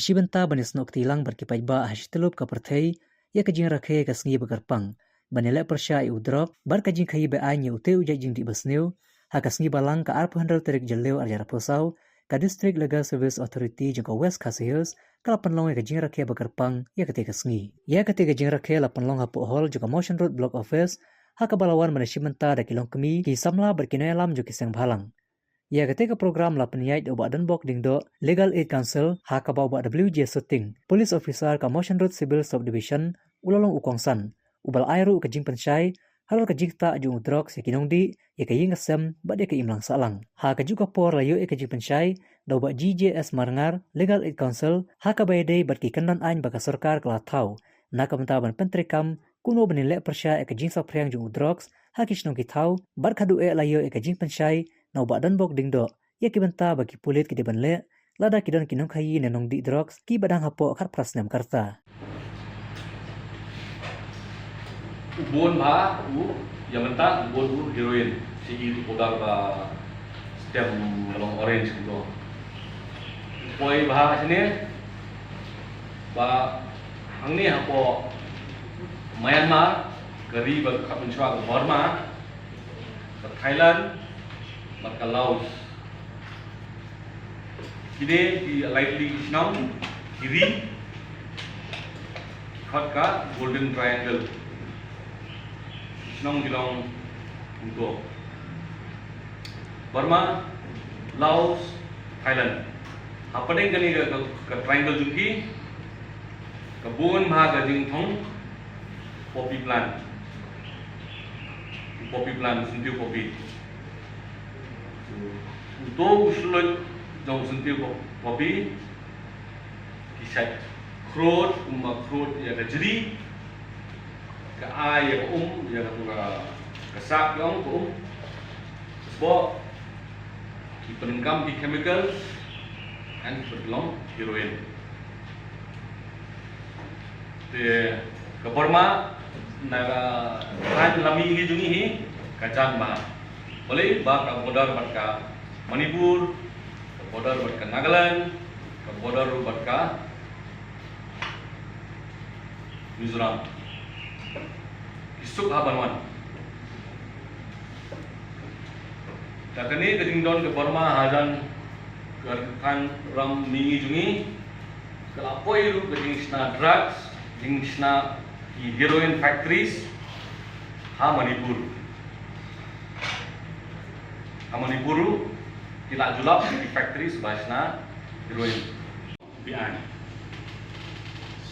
Mesti benta banis nok tilang berkipai ba hashtelub ka perthei ya kajing rakhe ka sngi bekerpang. Banele persya I udrok bar kajing khai be ai nye ute uja jing di besneu ha ka sngi balang ka arp handal terik jeleu arjara posau ka District Legal Service Authority jengka West Khasi kala penlong ya kajing rakhe bekerpang ya ketika sngi. Ya ketika kajing rakhe la penlong ha hall juga Motion Road Block Office ha ka balawan manasi benta da kilong kemi ki samla berkinai alam jo kiseng balang. Ya ketika program la peniait oba dan bok dingdo Legal Aid Council ha ka ba WJ setting Police Officer ka Motion Road Civil Subdivision ulalong ukongsan ubal airu ka jing pensyai halal ka jingta jung drog se kinongdi ya ka ying asem ba de ka imlang salang ha ka juga por layo e ka jing pensyai da ba GJS Marangar Legal Aid Council ha ka bayade bar ki kanan ain ba ka sarkar kala thau na ka mentaban pentrekam kuno benile persya e ka jing sa priang jung drugs ha ki shnong ki thau bar khadu e layo e ka jing pensyai na ba dan bok dingdo ya ki benta ba ki pulit ki de banle lada ki don kinong khayi ne nong di drugs ki badang hapo khat prasnem karta ubon ba yang mentah ubon heroin si itu podar ba setiap long orange gitu poi bah sini ba angni hapo Myanmar gari ba kapun chwa Burma ba Thailand ba Laos kini di lightly snam kiri khatka golden triangle Nong Gilong untuk Burma, Laos, Thailand. Apa deng kani ke triangle juki, kebun maha gajing thong, poppy plant, sentiu poppy. Untuk usulan jauh sentiu poppy, kisah krut, krut ya kejadi. Ka ai ya ya ka sak yang sebab ki penengkam di chemicals and berlong heroin te ka Burma naga kan lami gi jungi hi kacan ba boleh ba ka border bat ka Manipur ka border bat ka Nagaland ka border bat ka Mizoram Isuk habanwan. Takani kedingdon ke Burma hajan kan ram mingi jungi kelapoi lu keding sna drugs, ding sna heroin factories ha Manipur. Ha Manipuru kila julap di factories basna heroin BI.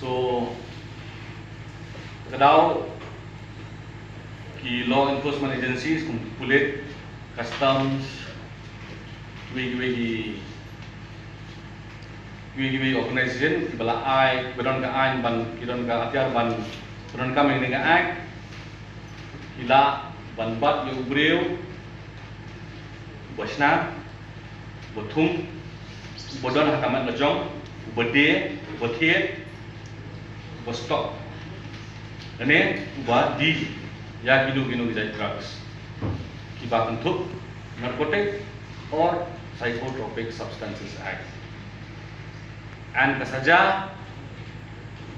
So kedau ki law enforcement agencies kung pulit, customs, wigi organization bala ai bedon ka ain ban kidon ka atyar ban bedon ka meng nga act kila ban bat yo breu bosna bothum bodon hakamat lajong bode bothiet bostok ane ba di ya ginu gijai drugs kiba bentuk narcotic or psychotropic substances act and kasaja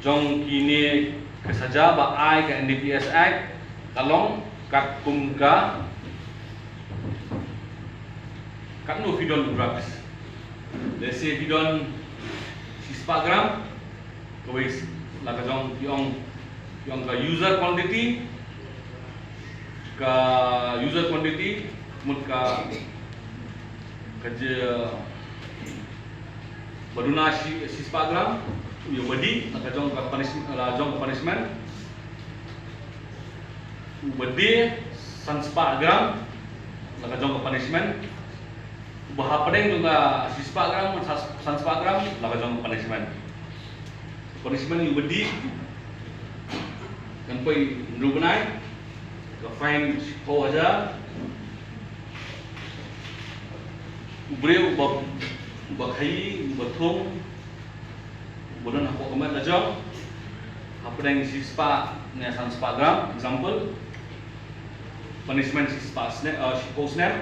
jong kini kasaja ba ai ka NDPS act kalong kat kumka no fidon drugs let's say fidon 6 gram kawis la ka jong yung ka user quantity mut ka baduna si gram yo badi ka jong ka punishment badi san gram ka jong ka punishment bahapadeng juga si gram san gram ka jong ka punishment yo badi kan poi ndubanai ka fine 4,000 ubreu bakhai bathum bodan aku kemat lajong apa yang si spa ne san gram example punishment si snap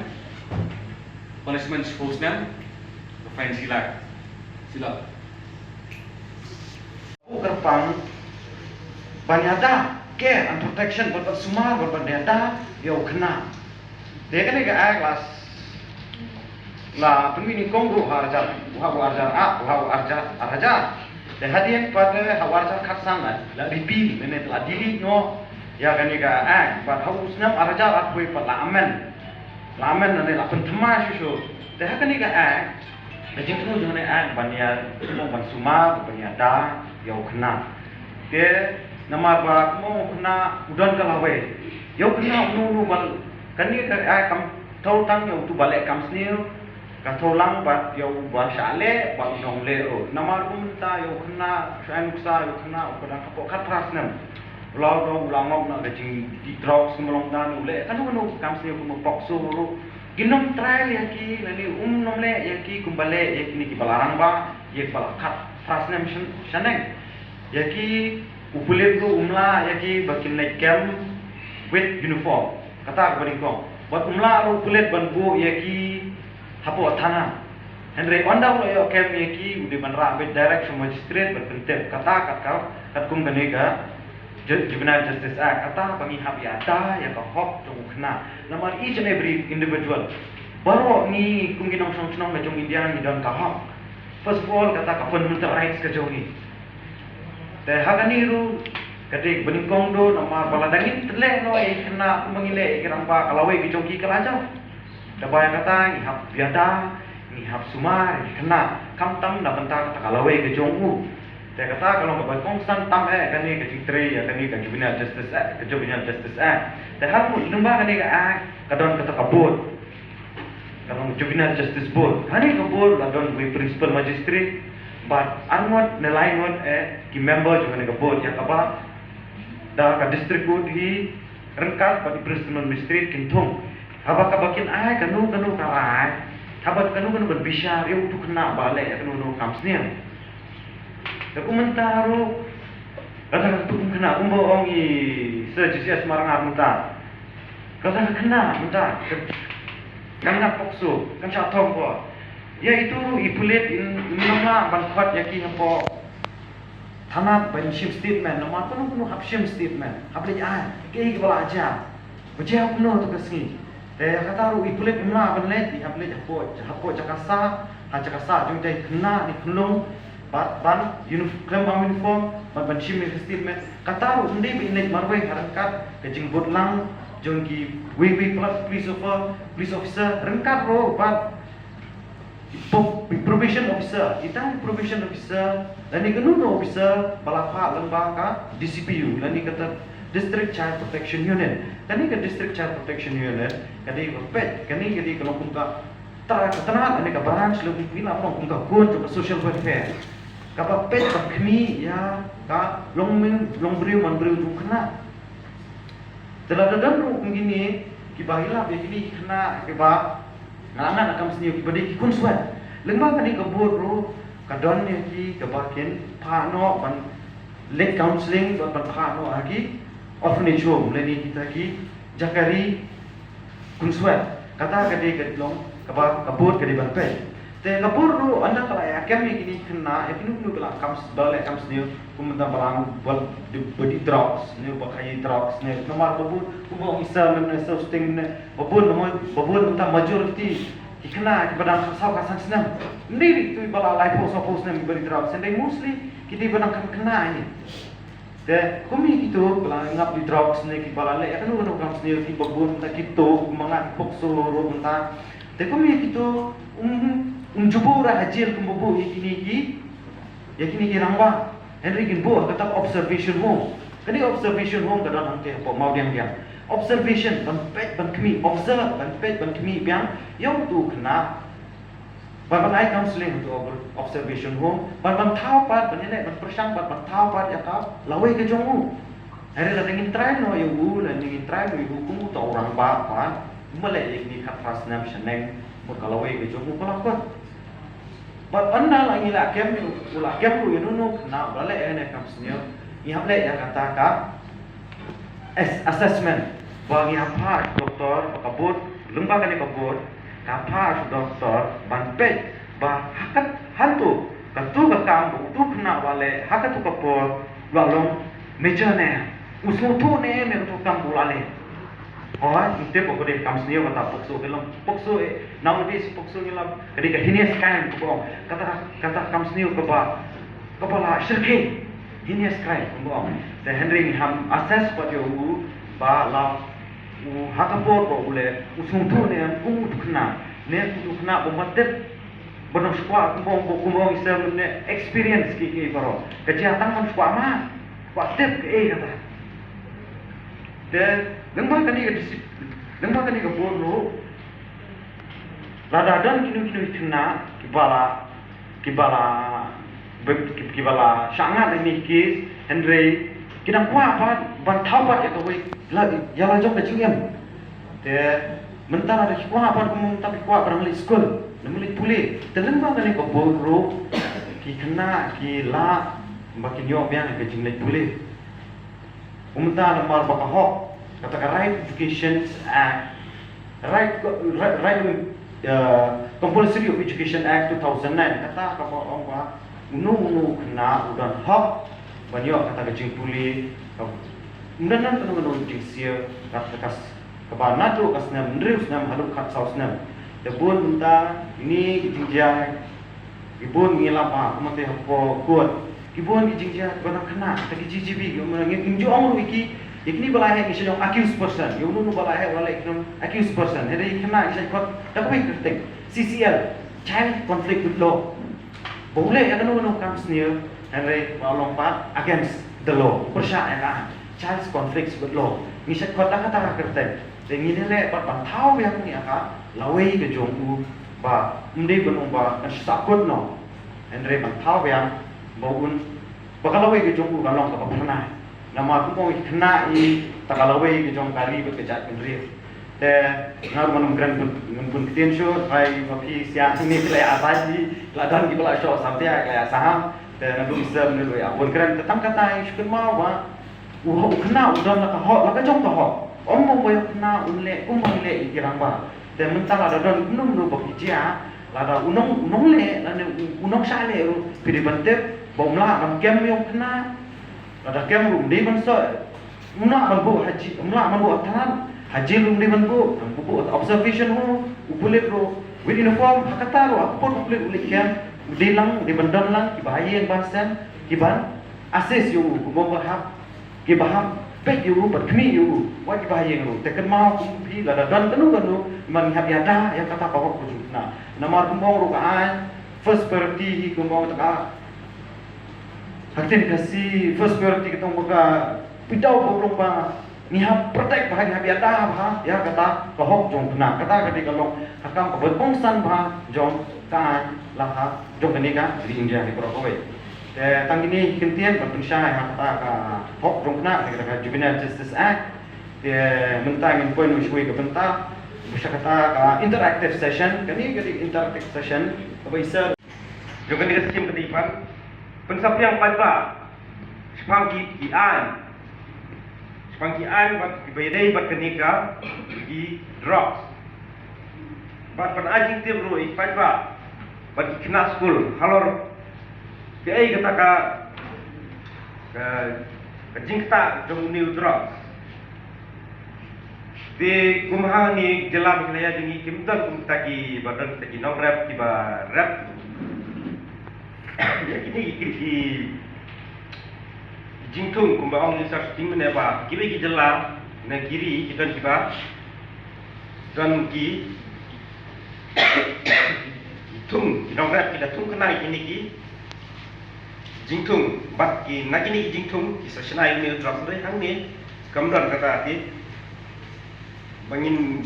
punishment si fine sila pang banyada care and protection buat semua buat banyada dia kena dia kan ke kelas la pemini konggu harja arja de hadian pada hawarja khasan la ripi mene la dili no ya kan ke buat haus nam arja atwe pada lamen ne la pentema susu de kan ke de jingnu jone banya ban suma banyada dia kena ke nama ba mo kena udan kalawe yo kena nu bal kani ka kam thau tang yo tu bale kam snil ka tholang ba yo ba shale ba nong le o nama ta yo kena shan sa yo kena ko da ko khat ras nam lo do ulangok na de jing di drop smolong dan ule kan no kam snil ko mo pokso ro ginom trial yaki nani nom le yaki kumbale yakni ki balarang ba yek bal khat ras nam shaneng yaki upulit tu umla yaki bakin naik camp with uniform kata kepada kau buat umla upulit banbu yaki hapo thana Henry onda lo yo camp yaki udi banra with direct from magistrate berpenting kata kat kum ganega juvenile justice act kata bagi hab yata ya ka hok tu kena nama each and every individual baru ni kum ginong song macam India ni dan ka hok first of all kata ka fundamental rights ka joni te hagani ru ketik beningkong do nama baladangin tle no kena mengile kiramba kalawe gijoki kalaja dabaya kata ni hab biada ni hab sumar kena kam tam da benta kata kalawe gijongu te kata kalau ba kongsan tam kani kecitri ya kani ka juvenile justice act te hab lumba kani ka kadon kata kabut kalau juvenile justice board kani kabut ladon we principal magistrate but anwat nilai ngot ki member juga ne board ya kaba da ka district court hi rengkat pa di principal magistrate kintung haba ka bakin kanu karai haba kanu berbisar yo tu kena bale kanu kamsnia da komentaru kata tu kena umbo ong i sejisias marang muta kata kena muta kan nak pokso kan chatong ko ya itu ipulit nama bankwat yaki hapo tanat banshim statement nama kuno hapshim statement haple ke bala aja bajia kuno to kasni kata ru ipulit imla banlet di haple hapo jakasa jung jai kena ni kuno ban uniform banshim statement kata ru ndi binek marwe harangkat kejing botlang jongki wewe police officer rengkat ro ban probation officer, kita probation officer, dan ni kenuno officer balapa lembaga DCPU, dan ni kata District Child Protection Unit, dan ni ke District Child Protection Unit, kadi pet, kani kadi kalau kumka tenang, ani ke branch lebih bila kalau kumka kun juga social welfare, kapa pet kami ya ka long beriu juga kena, terlalu ru begini, kibahila begini kena kiba anak akan sendiri beri kun suat lembang ni kebut ru kadon ni ki kebakin pano ban late counseling ban pano lagi orphanage home leni kita ki jakari kun suat kata kade kedlong kebut kade ban pe te kebut ru anda kala ya kami kini kena kini kala kam dole kam sendiri kumenta barang buat body drugs ni pakai drugs ni nomor kebut kumong isa men sustain babun mentah majority kena kepada kasau kasan senang ni tu bala life suppose ni body drugs and mostly kita benang kena ini te kumi itu bala ngap di drugs ni ki bala le kan kam sendiri ki babun tak gitu mangat pokso ro mentah te kumi itu jubura hajil kumbu iki ki rangba Henry Ginbo kata observation home. Kani observation home kadang nanti apa mau dia observation ban kami observe ban kami biang yang tu kena ban counseling untuk observation home ban thau pat ban ni ban persang ban thau pat ya ka lawe ke jongu hari la ngin try no yu la ngin try no yu ku to orang ba pan male ni khat fasnam shaneng mo kalawe ke jongu kalakot but anda lagi la kem lu no kena bale ene kamsnya ihap le ya kata ka assessment bagi apa doktor kabut lembaga ni kabut apa doktor banpet bah hakat hantu katu ka kambu tu kena bale hakat tu kapor long major ne usmu tu ne me tu kam bulale oh inte pokok deh kam sendiri kata pokso belum pokso nowadays pokso ni lah ketika hinias kan kau kata kam sendiri kepala syirke hinias kan kau the Henry ham assess pada u ba la u hakapor ko ule usmu tu ne u kena bomatet bonong squat kumbong isem ne experience ki baro kejahatan kan squat ma squat tip ke kata dan lembah kani ke bono lada dan kini kena kibala sangat ini kis Henry kita kuat apa bantau bat ya kau ya lajong kecilnya de mentara ada kuat apa kamu tapi kuat barang li school namun li pulih dan lembah kani ke bono ki kena ki la makin yo biang ke jing li pulih umta nomor bakahok katakan Right Education Act, Compulsory of Education Act 2009 kata kalau orang bah unu kena udan hak banyak kata kecing puli undan unu jingsia kata kas kebana tu kas nam ndrius nam haluk kat saus nam debun minta ini jingjang ibun ngilam ah kumate hapo kuat ibun jingjang bana kena tak GGB ngin jo amru iki ikni balai hai isyo accused person yunu balai hai wala iknum accused person hede kena isyo kot takoi kritik CCL child conflict with law boleh ya kanu comes near hede lompat against the law persya child conflicts with law isyo kot kata kritik dengan le pat bantau yang ni aka lawai ke jongu ba mde benung ba sakut no hede bantau yang baun bakalawai ke jongu kalong ka pernah nama aku mau kena takalawai ke jong kali berkejat kendri. Te ngaru manum grand pun ketian show, hai mapi siang ini kelai asaji, ladan kita lah show sampai kelai saham. Te ngadu bisa menurut ya. Pun grand tetang kata yang syukur mau ba, kena udah nak kahok, nak jong kahok. Om mau bayar kena unle, le ikirang ba. Te mental ada don unung lu bakijia, lada unung le, lada unung sale, pilih bentuk, bomla, nam kem yang kena. Ada kem rum di banso, muna mampu haji, muna mampu atanan, haji rum di mampu observation ho, upulit ro, with uniform hakata ro, apa pun upulit ulik kem, di lang, di bandan lang, kibahaya yang bahasan, kiban, assess yu, kumong bahap, kibahap, pek yu, berkemi yu, wajib bahaya ru, tekan mau kumpi, lada dan kanu, manihap yada, yang kata pokok kujuk. Nah, nama kumong ro kaan, first priority kumong taka. Hatin kasi first priority kita buka pidau berupa niha protect bahagi habiata bah ya kata kahok jong kena kata ketika kalau hakam keberbongsan bah jong kaan laha jong kenika di India di Purwokerto. Tang ini kentian berpensyah yang kata hok jong kena kata Juvenile Justice Act mentang poin usui ke bentar bisa kata interactive session kini interactive session apa isa jong kenika skim ketipan pensap yang pada sepangki ian bat bayadai bat kenika di drugs bat penajing tim roi pada bat kena school halor ke kata ke jingta jong new drugs di kumha ni jelam kelaya jengi kimdan kumtaki badan taki nong rap tiba rap ya kini jingtung kumbaong ni sar ting ne ba kiri ki jela na kiri kita tiba dan ki tung nong rap kita tung kena ini ki jingtung bat ki na kini jingtung ki sa snai mil drop dai hang ni kamdan kata ti bangin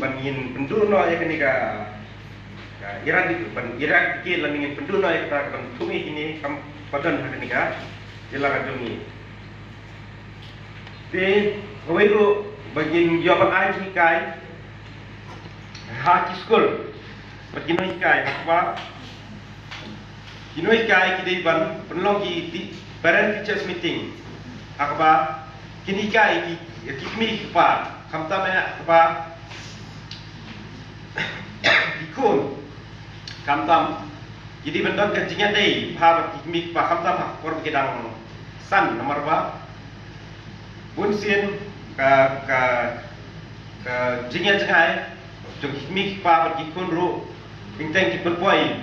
pendur no ya kini ka Iran ki lamingin penduno ya kata kan tumi ini kam padan kini ka jela kajungi te gawairu bagin jawaban aji kai haki school bagin kai apa kinoi kai kidai ban penlong ki parent teachers meeting akaba kini kai ki kimi pa kamta me apa dikun kamtam jadi bentuk kerjanya deh, pak kami pak kamtam kor kedang san nomor ba bun sin ka jingya jangai jong mi pa per ki kun ru bintang ki berpoi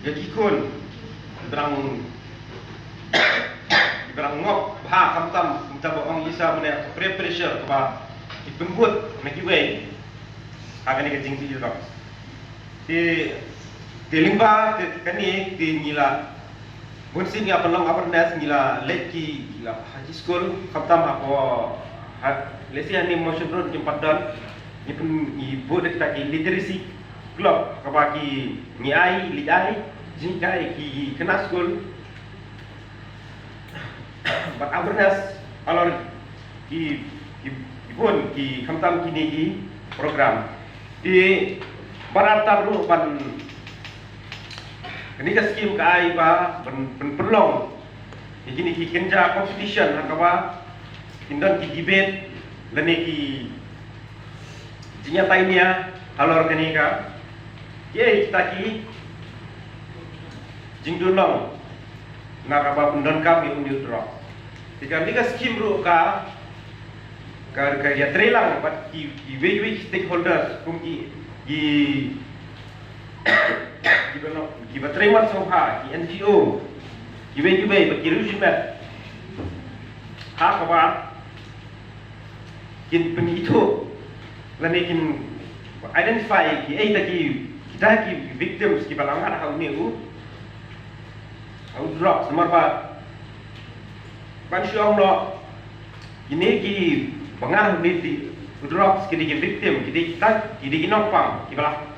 ya ki kun berang ngop ha kam tam ong isa mene pressure ba ipembut neki wei agani ke jing ti ro ti limba kani ti ngila bun sin ya pelong awareness ngila leki ngila haji school kam tam apo lesi ani motion road jempat dan ni pun ibu dekat ki literacy club kaba ki ni ai li ai jing kai ki kena school but awareness alor ki pun ki kamtam kini ki program di baratar ru ban ini ka skim kai ba ben perlong kini ki kenja competition kaba indon ki debate lene ki jinya tainia alor kini ka ye kita ki jingdulong nakaba undon kami undir drop jika ni ka skim ru ka ya trelang bat ki stakeholders kum ki beno ki batreman soha ki NGO ki bat ki rusimat ha kaba kin penito lane kin identify ki kita ki victims ki balangan ha uni au drop samarba ban syong no ini ki pengaruh ni drop ki victim ki nopang ki bala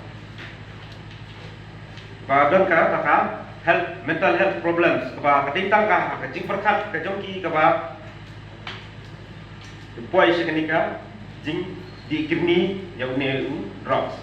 ba don ka ta health mental health problems ba katitang ka jing perkat ka jongki ka ba poi sekenika jing di kidney yang ne drops